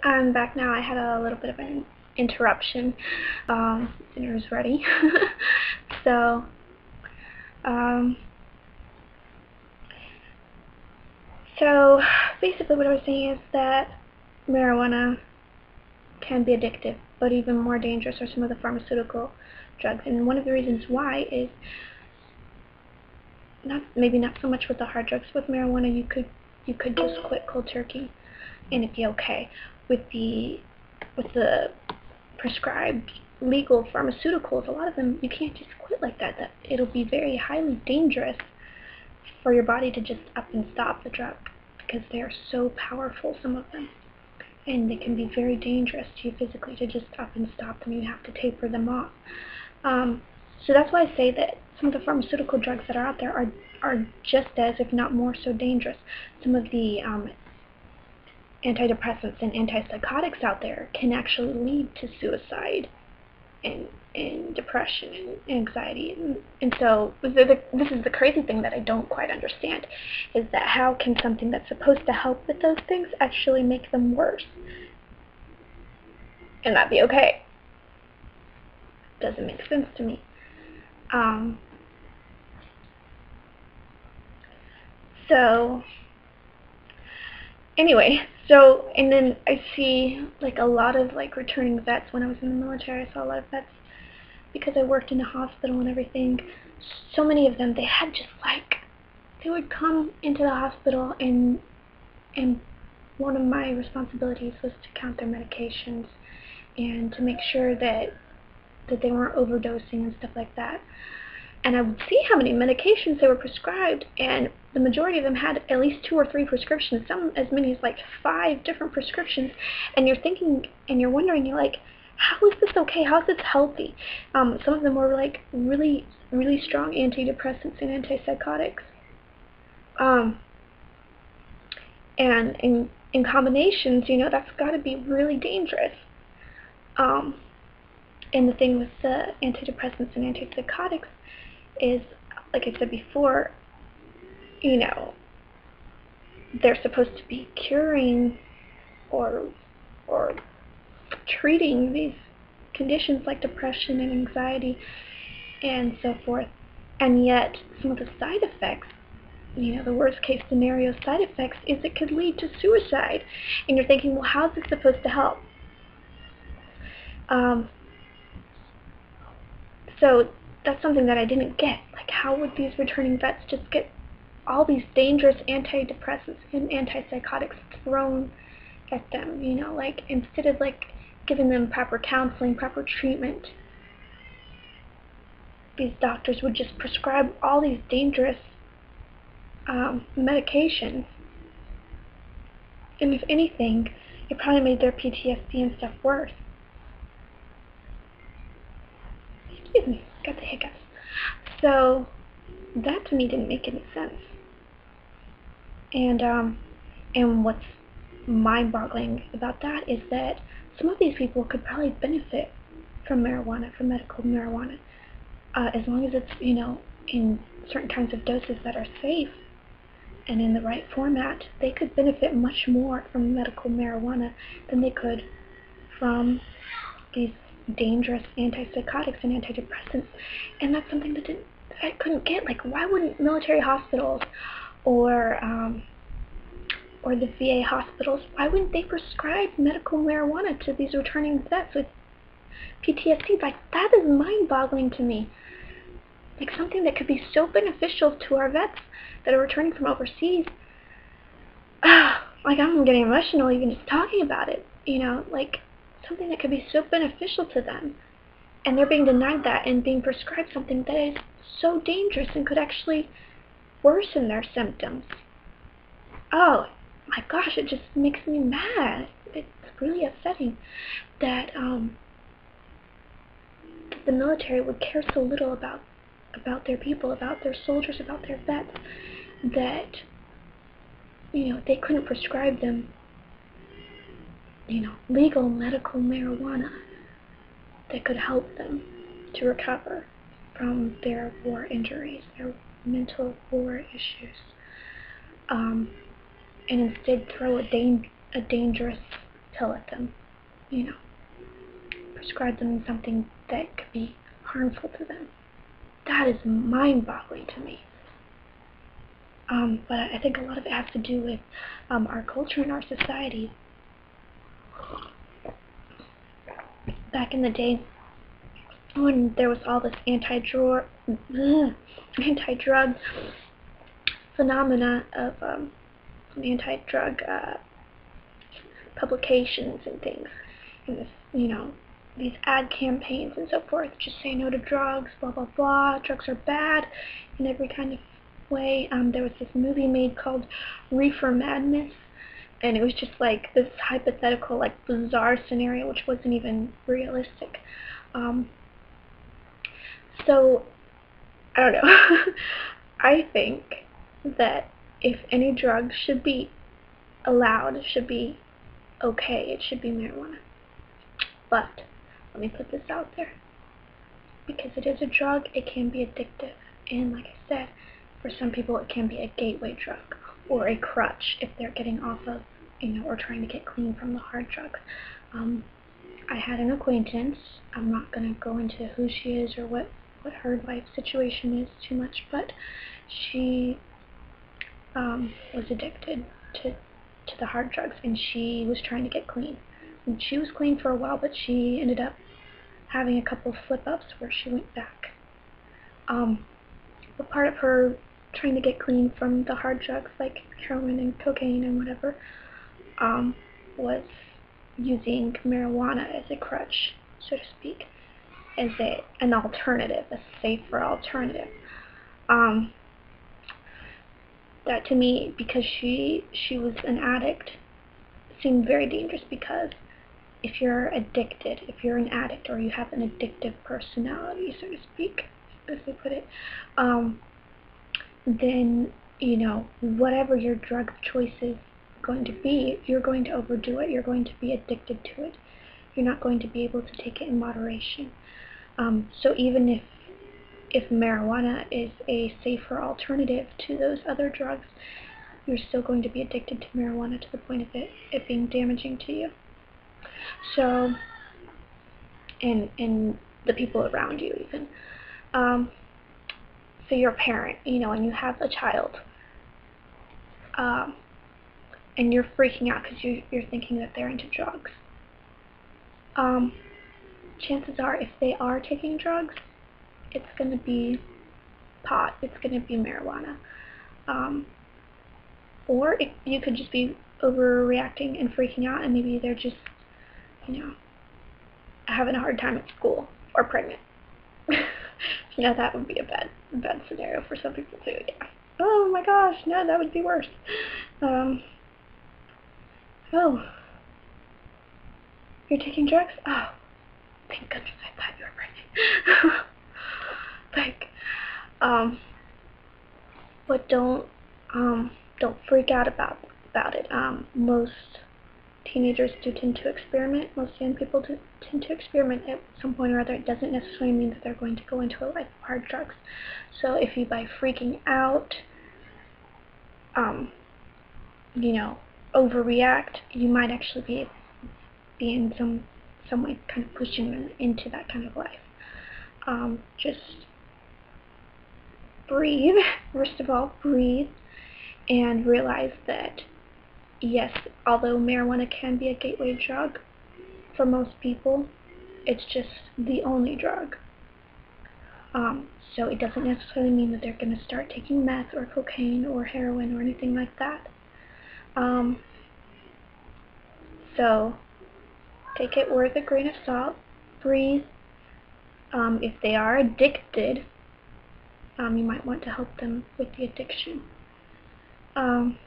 I'm back now. I had a little bit of an interruption. Dinner's ready. so, um, so basically what I was saying is that marijuana can be addictive, but even more dangerous are some of the pharmaceutical drugs. And one of the reasons why is maybe not so much with the hard drugs. With marijuana, you could just quit cold turkey, and it'd be okay. With the prescribed legal pharmaceuticals, a lot of them you can't just quit like that. That it'll be very highly dangerous for your body to just up and stop the drug because they are so powerful, some of them, and they can be very dangerous to you physically to just up and stop them. You have to taper them off. So that's why I say that some of the pharmaceutical drugs that are out there are just as, if not more so, dangerous. Some of the antidepressants and antipsychotics out there can actually lead to suicide and depression and anxiety. And so this is the crazy thing that I don't quite understand, is that how can something that's supposed to help with those things actually make them worse and not be okay? Doesn't make sense to me. So anyway, and then I see like a lot of like returning vets. When I was in the military, I saw a lot of vets because I worked in a hospital and everything. So many of them, they had just like, they would come into the hospital and one of my responsibilities was to count their medications and to make sure that they weren't overdosing and stuff like that. And I would see how many medications they were prescribed, and the majority of them had at least 2 or 3 prescriptions, some as many as like 5 different prescriptions. And you're thinking, and you're wondering, you're like, how is this okay? How is this healthy? Some of them were like really, really strong antidepressants and antipsychotics. And in combinations, that's got to be really dangerous. And the thing with the antidepressants and antipsychotics is, like I said before, they're supposed to be curing or treating these conditions like depression and anxiety and so forth. And yet, some of the side effects, the worst case scenario side effects, is it could lead to suicide. And you're thinking, well, how's this supposed to help? So that's something that I didn't get. Like, how would these returning vets just get all these dangerous antidepressants and antipsychotics thrown at them, like, instead of like giving them proper counseling, proper treatment, these doctors would just prescribe all these dangerous medications. And if anything, it probably made their PTSD and stuff worse. Excuse me, got the hiccups. So that to me didn't make any sense. And what's mind-boggling about that is that some of these people could probably benefit from marijuana, from medical marijuana, as long as it's, in certain kinds of doses that are safe and in the right format. They could benefit much more from medical marijuana than they could from these dangerous antipsychotics and antidepressants. And that's something that I couldn't get. Like, why wouldn't military hospitals or the VA hospitals, why wouldn't they prescribe medical marijuana to these returning vets with PTSD? Like, that is mind-boggling to me. Like, something that could be so beneficial to our vets that are returning from overseas. Like, I'm getting emotional even just talking about it. Like, something that could be so beneficial to them. And they're being denied that and being prescribed something that is so dangerous and could actually worsen their symptoms. Oh my gosh, it just makes me mad. It's really upsetting that the military would care so little about their people, about their soldiers, about their vets, that they couldn't prescribe them legal medical marijuana that could help them to recover from their war injuries, their mental war issues, and instead throw a dangerous to let them, you know, prescribe them something that could be harmful to them. That is mind-boggling to me. But I think a lot of it has to do with our culture and our society. Back in the day, when there was all this anti-drug phenomena of anti-drug publications and things, and this, these ad campaigns and so forth, just say no to drugs, blah blah blah, drugs are bad in every kind of way. There was this movie made called Reefer Madness, and it was just like this hypothetical, like bizarre scenario which wasn't even realistic. So I don't know. I think that if any drug should be allowed, it should be okay, it should be marijuana. But let me put this out there. Because it is a drug, it can be addictive. And like I said, for some people it can be a gateway drug or a crutch if they're getting off of, or trying to get clean from the hard drugs. I had an acquaintance. I'm not going to go into who she is or what her life situation is too much, but she was addicted to the hard drugs, and she was trying to get clean. And she was clean for a while, but she ended up having a couple of slip-ups where she went back. But part of her trying to get clean from the hard drugs like heroin and cocaine and whatever was using marijuana as a crutch, so to speak, as an alternative, a safer alternative. That to me, because she was an addict, seemed very dangerous, because if you're addicted, if you're an addict, or you have an addictive personality, so to speak, as they put it, then, whatever your drug of choice is going to be, you're going to overdo it, you're going to be addicted to it, you're not going to be able to take it in moderation. So even if marijuana is a safer alternative to those other drugs, you're still going to be addicted to marijuana to the point of it being damaging to you. So, and the people around you even. So you're a parent, and you have a child, and you're freaking out because you're thinking that they're into drugs. Chances are, if they are taking drugs, it's going to be pot, it's going to be marijuana. Or you could just be overreacting and freaking out, and maybe they're just, having a hard time at school, or pregnant. That would be a bad scenario for some people too, yeah. Oh my gosh, no, that would be worse. Oh, you're taking drugs? Oh, thank goodness, I thought you were pregnant. But don't freak out about it. Most teenagers do tend to experiment. Most young people do tend to experiment at some point or other. It doesn't necessarily mean that they're going to go into a life of hard drugs. So if you, by freaking out, overreact, you might actually be in some way kind of pushing them into that kind of life. Just breathe. First of all, breathe, and realize that, yes, although marijuana can be a gateway drug, for most people, it's just the only drug. So it doesn't necessarily mean that they're going to start taking meth or cocaine or heroin or anything like that. So take it with a grain of salt, breathe. If they are addicted, you might want to help them with the addiction. And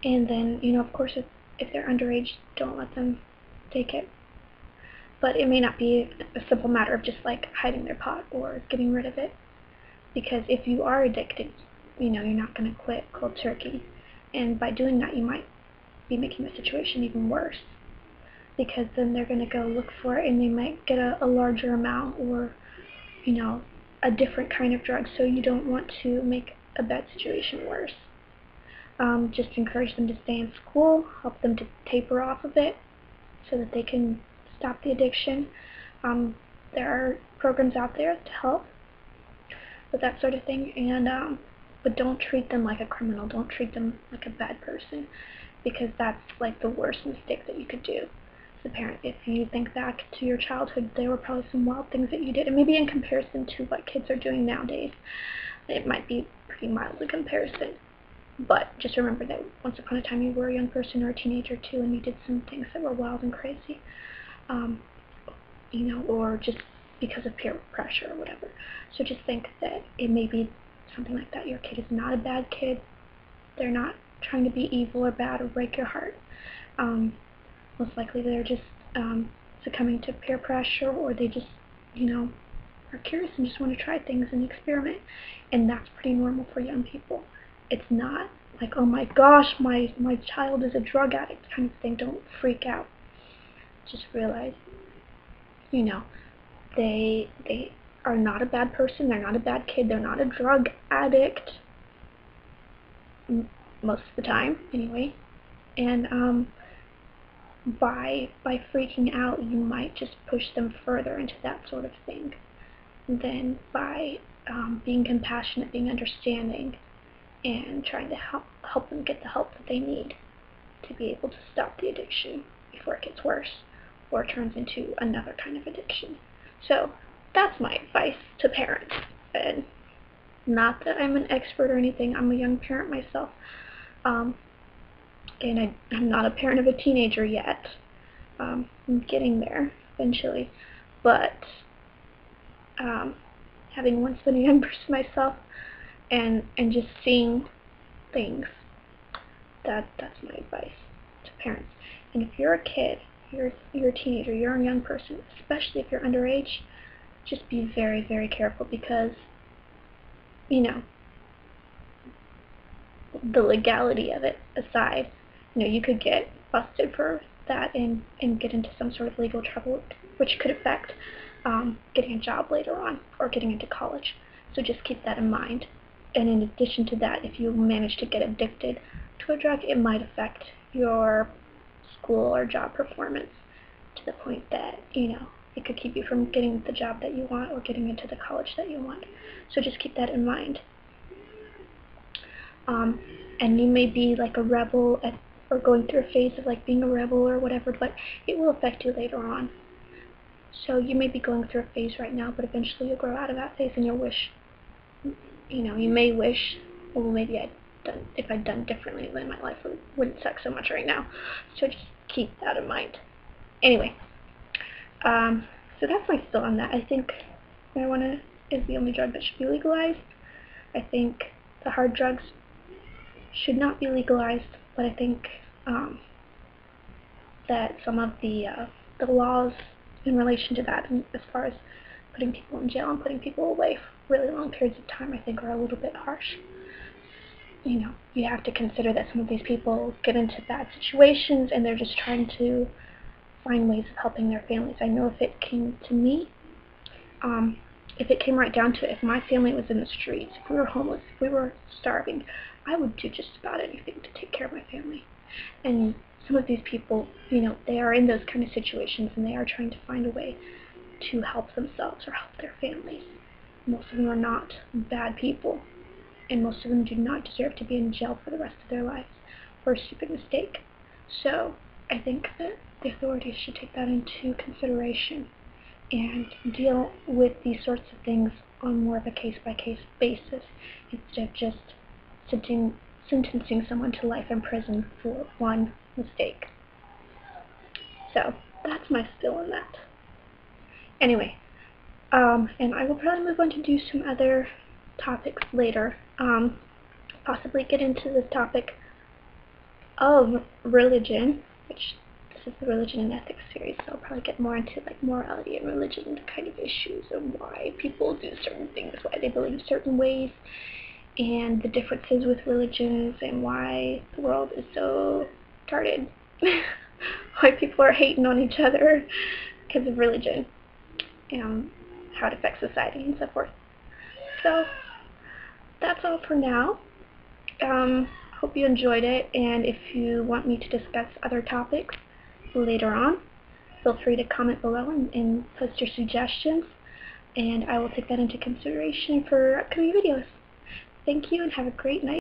then, of course, if they're underage, don't let them take it. But it may not be a simple matter of just like hiding their pot or getting rid of it. Because if you are addicted, you're not going to quit cold turkey. And by doing that, you might be making the situation even worse. Because then they're going to go look for it, and they might get a larger amount, or, a different kind of drug. So you don't want to make a bad situation worse. Just encourage them to stay in school, help them to taper off of it so that they can stop the addiction. There are programs out there to help with that sort of thing, and but don't treat them like a criminal. Don't treat them like a bad person, because that's like the worst mistake that you could do as a parent. If you think back to your childhood, there were probably some wild things that you did, and maybe in comparison to what kids are doing nowadays, it might be pretty mild in comparison. But just remember that once upon a time you were a young person or a teenager too, and you did some things that were wild and crazy, or just because of peer pressure or whatever. So just think that it may be something like that. Your kid is not a bad kid. They're not trying to be evil or bad or break your heart. Most likely they're just succumbing to peer pressure, or they just, are curious and just want to try things and experiment. And that's pretty normal for young people. It's not like, oh my gosh, my child is a drug addict kind of thing. Don't freak out. Just realize, they are not a bad person. They're not a bad kid. They're not a drug addict. Most of the time, anyway. And by freaking out, you might just push them further into that sort of thing than by being compassionate, being understanding, and trying to help them get the help that they need to be able to stop the addiction before it gets worse or turns into another kind of addiction. So that's my advice to parents. And not that I'm an expert or anything. I'm a young parent myself. And I'm not a parent of a teenager yet. I'm getting there eventually. But having once been a young person myself, and just seeing things, that's my advice to parents. And if you're a kid, you're a teenager, you're a young person, especially if you're underage, just be very, very careful, because the legality of it aside, you could get busted for that and get into some sort of legal trouble, which could affect getting a job later on or getting into college. So just keep that in mind. And in addition to that, if you manage to get addicted to a drug, it might affect your school or job performance to the point that, it could keep you from getting the job that you want or getting into the college that you want. So just keep that in mind. And you may be like a rebel or going through a phase of like being a rebel or whatever, but it will affect you later on. So you may be going through a phase right now, but eventually you'll grow out of that phase and you'll wish, you may wish, well, maybe if I'd done differently, then my life wouldn't suck so much right now. So just keep that in mind. Anyway, so that's my spill on that. I think marijuana is the only drug that should be legalized. I think the hard drugs should not be legalized, but I think that some of the laws in relation to that, and as far as putting people in jail and putting people away for really long periods of time, I think are a little bit harsh. You have to consider that some of these people get into bad situations and they're just trying to find ways of helping their families. I know if it came to me, if it came right down to it, if my family was in the streets, if we were homeless, if we were starving, I would do just about anything to take care of my family. And some of these people, they are in those kind of situations and they are trying to find a way to help themselves or help their families. Most of them are not bad people, and most of them do not deserve to be in jail for the rest of their lives for a stupid mistake. So I think that the authorities should take that into consideration and deal with these sorts of things on more of a case-by-case basis instead of just sentencing someone to life in prison for one mistake. So that's my spill on that. Anyway, and I will probably move on to do some other topics later. Possibly get into this topic of religion, which this is the Religion and Ethics series, so I'll probably get more into like morality and religion kind of issues and why people do certain things, why they believe certain ways, and the differences with religions, and why the world is so retarded. Why people are hating on each other because of religion, and how it affects society and so forth. So that's all for now. hope you enjoyed it, and if you want me to discuss other topics later on, feel free to comment below and post your suggestions, and I will take that into consideration for upcoming videos. Thank you and have a great night.